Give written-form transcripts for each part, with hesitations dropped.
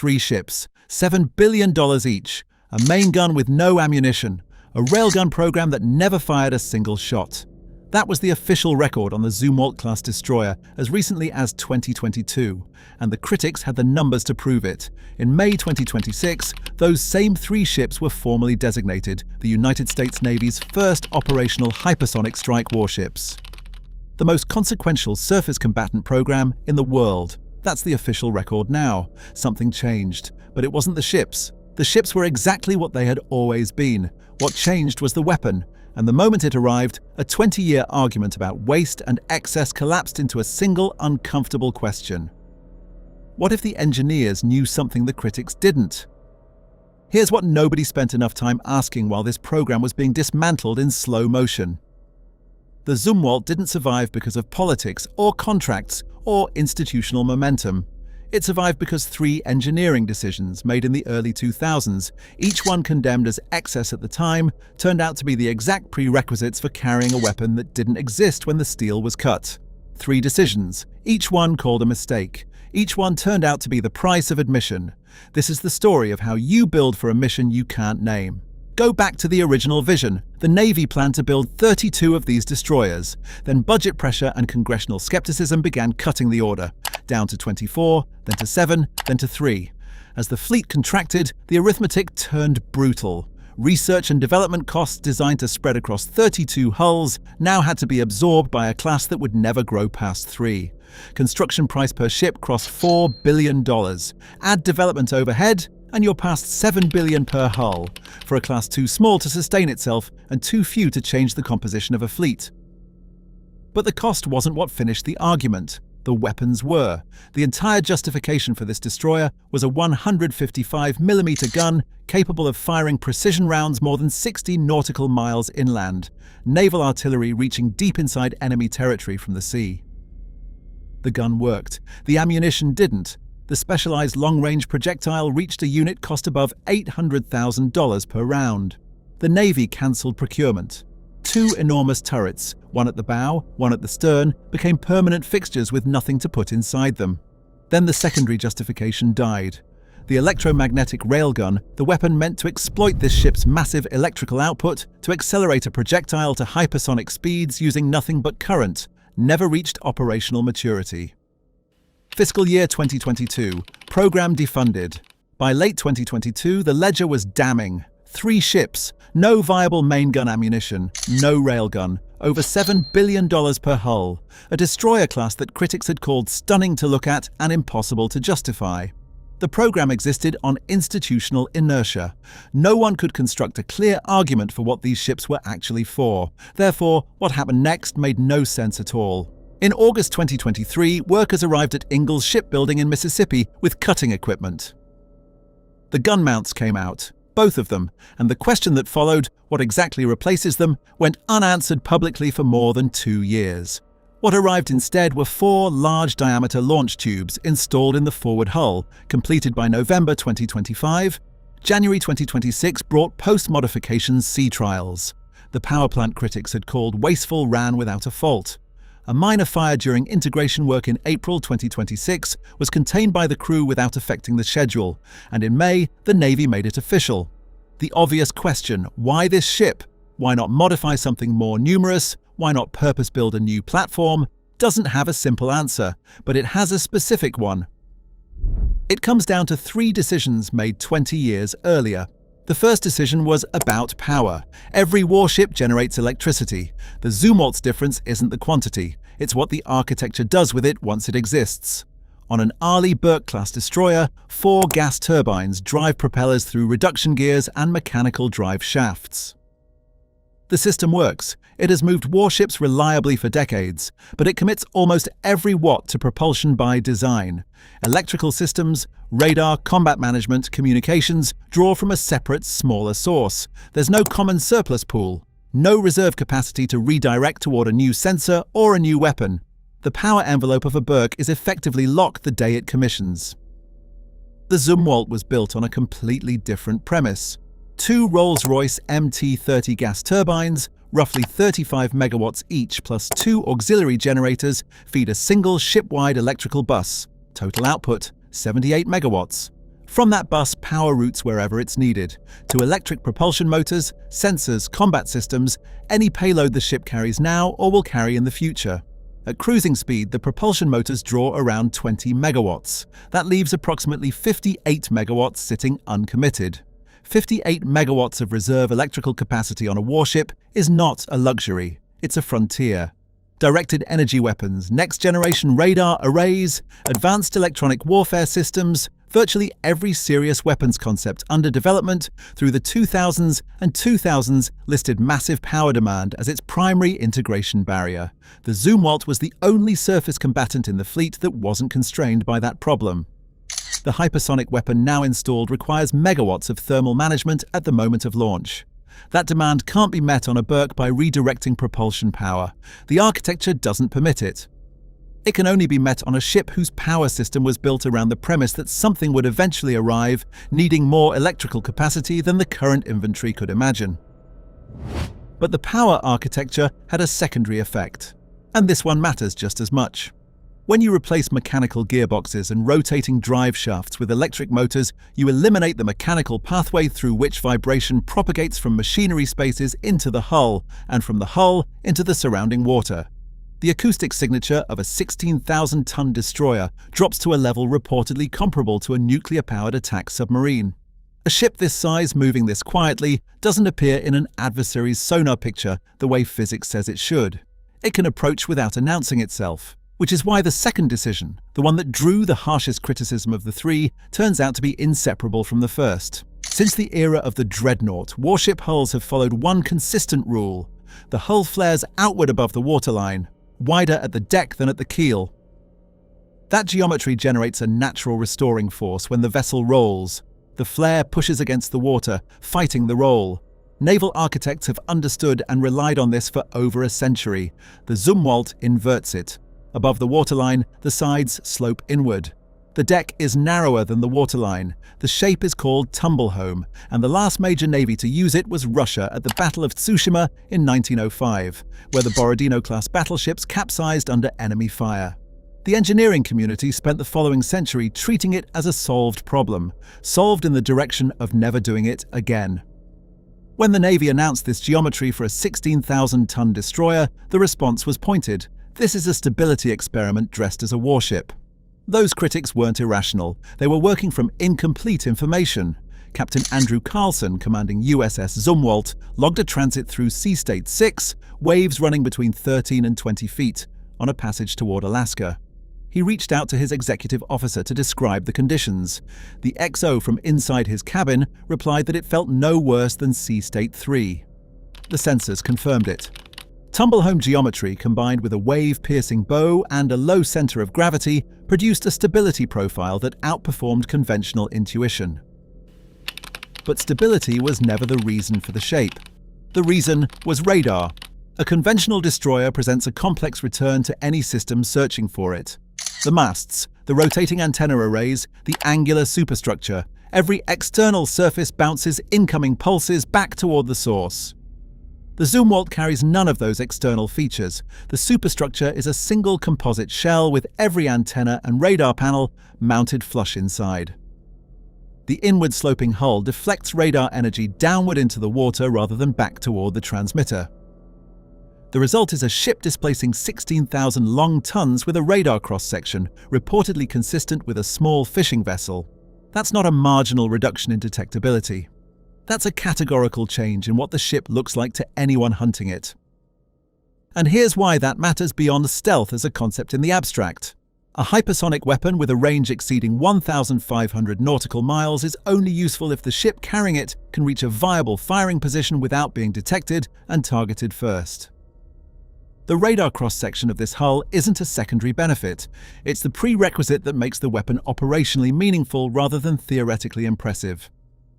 3 ships, $7 billion each, a main gun with no ammunition, a railgun program that never fired a single shot. That was the official record on the Zumwalt-class destroyer as recently as 2022, and the critics had the numbers to prove it. In May 2026, those same 3 ships were formally designated the United States Navy's first operational hypersonic strike warships. The most consequential surface combatant program in the world. That's the official record now. Something changed, but it wasn't the ships. The ships were exactly what they had always been. What changed was the weapon. And the moment it arrived, a 20-year argument about waste and excess collapsed into a single uncomfortable question. What if the engineers knew something the critics didn't? Here's what nobody spent enough time asking while this program was being dismantled in slow motion. The Zumwalt didn't survive because of politics or contracts or institutional momentum. It survived because 3 engineering decisions made in the early 2000s, each one condemned as excess at the time, turned out to be the exact prerequisites for carrying a weapon that didn't exist when the steel was cut. 3 decisions, each one called a mistake. Each one turned out to be the price of admission. This is the story of how you build for a mission you can't name. Go back to the original vision. The Navy planned to build 32 of these destroyers. Then budget pressure and congressional skepticism began cutting the order, down to 24, then to 7, then to 3. As the fleet contracted, the arithmetic turned brutal. Research and development costs designed to spread across 32 hulls now had to be absorbed by a class that would never grow past 3. Construction price per ship crossed $4 billion. Add development overhead, and you're past $7 billion per hull, for a class too small to sustain itself and too few to change the composition of a fleet. But the cost wasn't what finished the argument. The weapons were. The entire justification for this destroyer was a 155mm gun capable of firing precision rounds more than 60 nautical miles inland, naval artillery reaching deep inside enemy territory from the sea. The gun worked. The ammunition didn't. The specialized long-range projectile reached a unit cost above $800,000 per round. The Navy cancelled procurement. 2 enormous turrets, one at the bow, one at the stern, became permanent fixtures with nothing to put inside them. Then the secondary justification died. The electromagnetic railgun, the weapon meant to exploit this ship's massive electrical output to accelerate a projectile to hypersonic speeds using nothing but current, never reached operational maturity. Fiscal year 2022, program defunded. By late 2022, the ledger was damning. 3 ships, no viable main gun ammunition, no railgun, over $7 billion per hull, a destroyer class that critics had called stunning to look at and impossible to justify. The program existed on institutional inertia. No one could construct a clear argument for what these ships were actually for. Therefore, what happened next made no sense at all. In August 2023, workers arrived at Ingalls Shipbuilding in Mississippi with cutting equipment. The gun mounts came out, both of them, and the question that followed, what exactly replaces them, went unanswered publicly for more than 2 years. What arrived instead were 4 large-diameter launch tubes installed in the forward hull, completed by November 2025. January 2026 brought post-modifications sea trials. The power plant critics had called wasteful ran without a fault. A minor fire during integration work in April 2026 was contained by the crew without affecting the schedule, and in May, the Navy made it official. The obvious question, why this ship? Why not modify something more numerous? Why not purpose-build a new platform? Doesn't have a simple answer, but it has a specific one. It comes down to 3 decisions made 20 years earlier. The first decision was about power. Every warship generates electricity. The Zumwalt's difference isn't the quantity, it's what the architecture does with it once it exists. On an Arleigh-Burke-class destroyer, 4 gas turbines drive propellers through reduction gears and mechanical drive shafts. The system works. It has moved warships reliably for decades, but it commits almost every watt to propulsion by design. Electrical systems, radar, combat management, communications draw from a separate, smaller source. There's no common surplus pool, no reserve capacity to redirect toward a new sensor or a new weapon. The power envelope of a Burke is effectively locked the day it commissions. The Zumwalt was built on a completely different premise. 2 Rolls-Royce MT-30 gas turbines, roughly 35 megawatts each, plus 2 auxiliary generators, feed a single ship-wide electrical bus. Total output, 78 megawatts. From that bus, power routes wherever it's needed, to electric propulsion motors, sensors, combat systems, any payload the ship carries now or will carry in the future. At cruising speed, the propulsion motors draw around 20 megawatts. That leaves approximately 58 megawatts sitting uncommitted. 58 megawatts of reserve electrical capacity on a warship is not a luxury, it's a frontier. Directed energy weapons, next-generation radar arrays, advanced electronic warfare systems, virtually every serious weapons concept under development through the 2000s and 2000s listed massive power demand as its primary integration barrier. The Zumwalt was the only surface combatant in the fleet that wasn't constrained by that problem. The hypersonic weapon now installed requires megawatts of thermal management at the moment of launch. That demand can't be met on a berk by redirecting propulsion power. The architecture doesn't permit it. It can only be met on a ship whose power system was built around the premise that something would eventually arrive, needing more electrical capacity than the current inventory could imagine. But the power architecture had a secondary effect, and this one matters just as much. When you replace mechanical gearboxes and rotating drive shafts with electric motors, you eliminate the mechanical pathway through which vibration propagates from machinery spaces into the hull, and from the hull into the surrounding water. The acoustic signature of a 16,000-ton destroyer drops to a level reportedly comparable to a nuclear-powered attack submarine. A ship this size moving this quietly doesn't appear in an adversary's sonar picture the way physics says it should. It can approach without announcing itself, which is why the second decision, the one that drew the harshest criticism of the three, turns out to be inseparable from the first. Since the era of the dreadnought, warship hulls have followed one consistent rule. The hull flares outward above the waterline, wider at the deck than at the keel. That geometry generates a natural restoring force when the vessel rolls. The flare pushes against the water, fighting the roll. Naval architects have understood and relied on this for over a century. The Zumwalt inverts it. Above the waterline, the sides slope inward. The deck is narrower than the waterline. The shape is called tumble-home, and the last major navy to use it was Russia at the Battle of Tsushima in 1905, where the Borodino-class battleships capsized under enemy fire. The engineering community spent the following century treating it as a solved problem, solved in the direction of never doing it again. When the Navy announced this geometry for a 16,000-ton destroyer, the response was pointed. This is a stability experiment dressed as a warship. Those critics weren't irrational. They were working from incomplete information. Captain Andrew Carlson, commanding USS Zumwalt, logged a transit through Sea State 6, waves running between 13 and 20 feet, on a passage toward Alaska. He reached out to his executive officer to describe the conditions. The XO from inside his cabin replied that it felt no worse than Sea State 3. The sensors confirmed it. Tumble-home geometry combined with a wave-piercing bow and a low center of gravity produced a stability profile that outperformed conventional intuition. But stability was never the reason for the shape. The reason was radar. A conventional destroyer presents a complex return to any system searching for it. The masts, the rotating antenna arrays, the angular superstructure, every external surface bounces incoming pulses back toward the source. The Zumwalt carries none of those external features. The superstructure is a single composite shell with every antenna and radar panel mounted flush inside. The inward-sloping hull deflects radar energy downward into the water rather than back toward the transmitter. The result is a ship displacing 16,000 long tons with a radar cross-section, reportedly consistent with a small fishing vessel. That's not a marginal reduction in detectability. That's a categorical change in what the ship looks like to anyone hunting it. And here's why that matters beyond stealth as a concept in the abstract. A hypersonic weapon with a range exceeding 1,500 nautical miles is only useful if the ship carrying it can reach a viable firing position without being detected and targeted first. The radar cross-section of this hull isn't a secondary benefit. It's the prerequisite that makes the weapon operationally meaningful rather than theoretically impressive.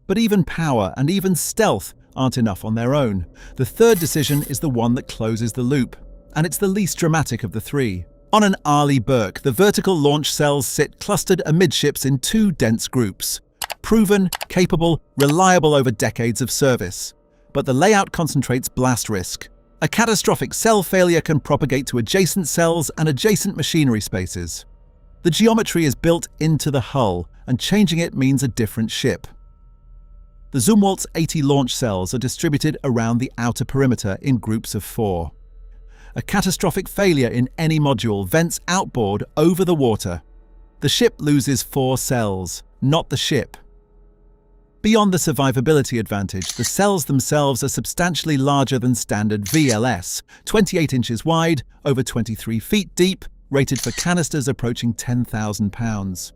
But even power and even stealth aren't enough on their own. The third decision is the one that closes the loop, and it's the least dramatic of the three. On an Arleigh Burke, the vertical launch cells sit clustered amidships in two dense groups. Proven, capable, reliable over decades of service. But the layout concentrates blast risk. A catastrophic cell failure can propagate to adjacent cells and adjacent machinery spaces. The geometry is built into the hull, and changing it means a different ship. The Zumwalt's 80 launch cells are distributed around the outer perimeter in groups of 4. A catastrophic failure in any module vents outboard over the water. The ship loses 4 cells, not the ship. Beyond the survivability advantage, the cells themselves are substantially larger than standard VLS, 28 inches wide, over 23 feet deep, rated for canisters approaching 10,000 pounds.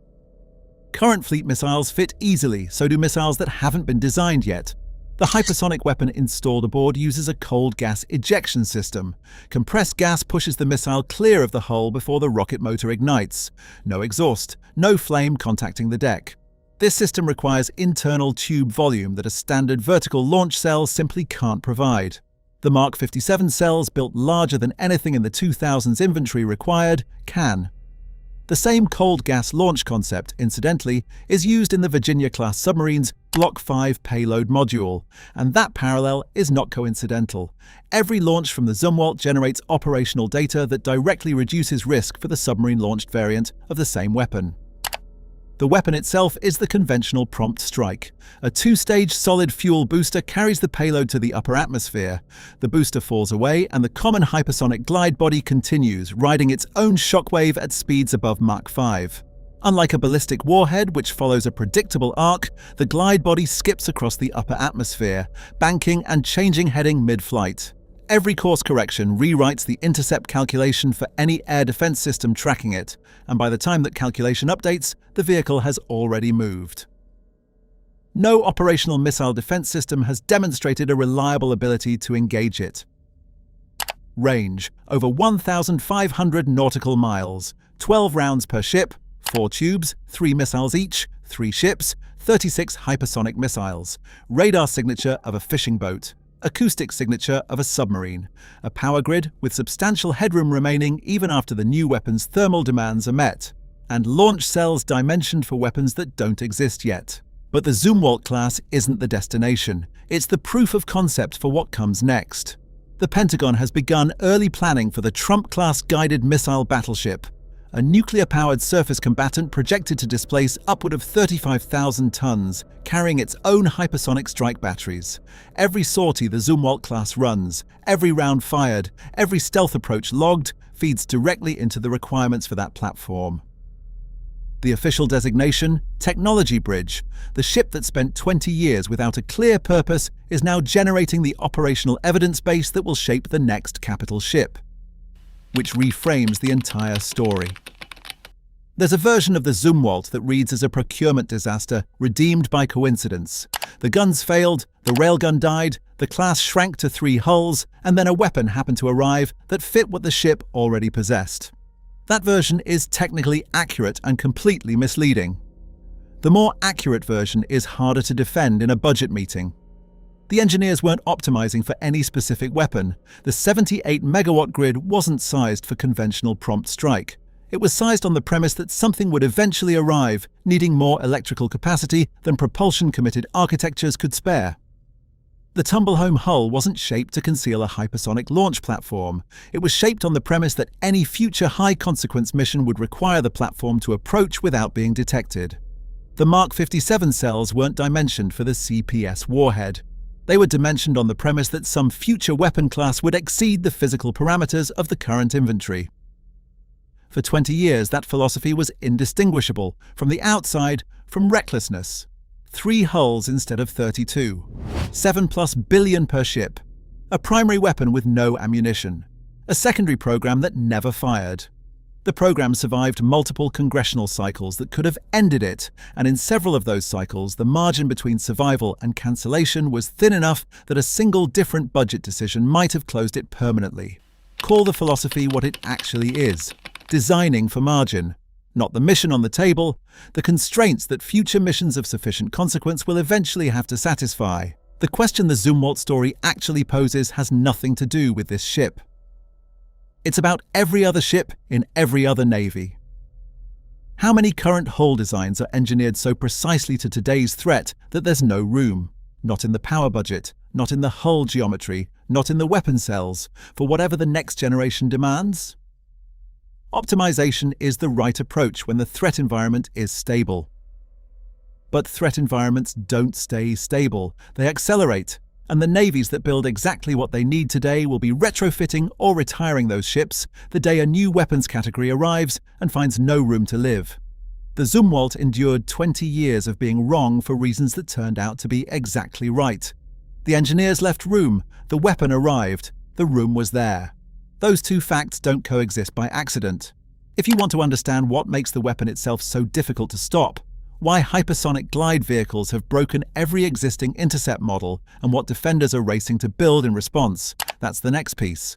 Current fleet missiles fit easily, so do missiles that haven't been designed yet. The hypersonic weapon installed aboard uses a cold gas ejection system. Compressed gas pushes the missile clear of the hull before the rocket motor ignites. No exhaust, no flame contacting the deck. This system requires internal tube volume that a standard vertical launch cell simply can't provide. The Mach 57 cells, built larger than anything in the 2000s inventory required, can. The same cold gas launch concept, incidentally, is used in the Virginia-class submarine's Block 5 payload module, and that parallel is not coincidental. Every launch from the Zumwalt generates operational data that directly reduces risk for the submarine-launched variant of the same weapon. The weapon itself is the conventional prompt strike. A 2-stage solid fuel booster carries the payload to the upper atmosphere. The booster falls away and the common hypersonic glide body continues, riding its own shockwave at speeds above Mach 5. Unlike a ballistic warhead, which follows a predictable arc, the glide body skips across the upper atmosphere, banking and changing heading mid-flight. Every course correction rewrites the intercept calculation for any air defense system tracking it, and by the time that calculation updates, the vehicle has already moved. No operational missile defense system has demonstrated a reliable ability to engage it. Range: over 1,500 nautical miles, 12 rounds per ship, 4 tubes, 3 missiles each, 3 ships, 36 hypersonic missiles, radar signature of a fishing boat, acoustic signature of a submarine, a power grid with substantial headroom remaining even after the new weapon's thermal demands are met, and launch cells dimensioned for weapons that don't exist yet. But the Zumwalt-class isn't the destination, it's the proof of concept for what comes next. The Pentagon has begun early planning for the Trump-class guided missile battleship, a nuclear-powered surface combatant projected to displace upward of 35,000 tons, carrying its own hypersonic strike batteries. Every sortie the Zumwalt-class runs, every round fired, every stealth approach logged, feeds directly into the requirements for that platform. The official designation, Technology Bridge, the ship that spent 20 years without a clear purpose, is now generating the operational evidence base that will shape the next capital ship, which reframes the entire story. There's a version of the Zumwalt that reads as a procurement disaster redeemed by coincidence. The guns failed, the railgun died, the class shrank to 3 hulls, and then a weapon happened to arrive that fit what the ship already possessed. That version is technically accurate and completely misleading. The more accurate version is harder to defend in a budget meeting. The engineers weren't optimizing for any specific weapon. The 78 megawatt grid wasn't sized for conventional prompt strike. It was sized on the premise that something would eventually arrive, needing more electrical capacity than propulsion-committed architectures could spare. The tumble-home hull wasn't shaped to conceal a hypersonic launch platform. It was shaped on the premise that any future high-consequence mission would require the platform to approach without being detected. The Mach 57 cells weren't dimensioned for the CPS warhead. They were dimensioned on the premise that some future weapon class would exceed the physical parameters of the current inventory. For 20 years, that philosophy was indistinguishable, from the outside, from recklessness. 3 hulls instead of 32. 7+ billion per ship. A primary weapon with no ammunition. A secondary program that never fired. The program survived multiple congressional cycles that could have ended it, and in several of those cycles, the margin between survival and cancellation was thin enough that a single different budget decision might have closed it permanently. Call the philosophy what it actually is: designing for margin. Not the mission on the table, the constraints that future missions of sufficient consequence will eventually have to satisfy. The question the Zumwalt story actually poses has nothing to do with this ship. It's about every other ship in every other navy. How many current hull designs are engineered so precisely to today's threat that there's no room? Not in the power budget, not in the hull geometry, not in the weapon cells, for whatever the next generation demands? Optimization is the right approach when the threat environment is stable. But threat environments don't stay stable. They accelerate. And the navies that build exactly what they need today will be retrofitting or retiring those ships the day a new weapons category arrives and finds no room to live. The Zumwalt endured 20 years of being wrong for reasons that turned out to be exactly right. The engineers left room, the weapon arrived, the room was there. Those two facts don't coexist by accident. If you want to understand what makes the weapon itself so difficult to stop, why hypersonic glide vehicles have broken every existing intercept model, and what defenders are racing to build in response, that's the next piece.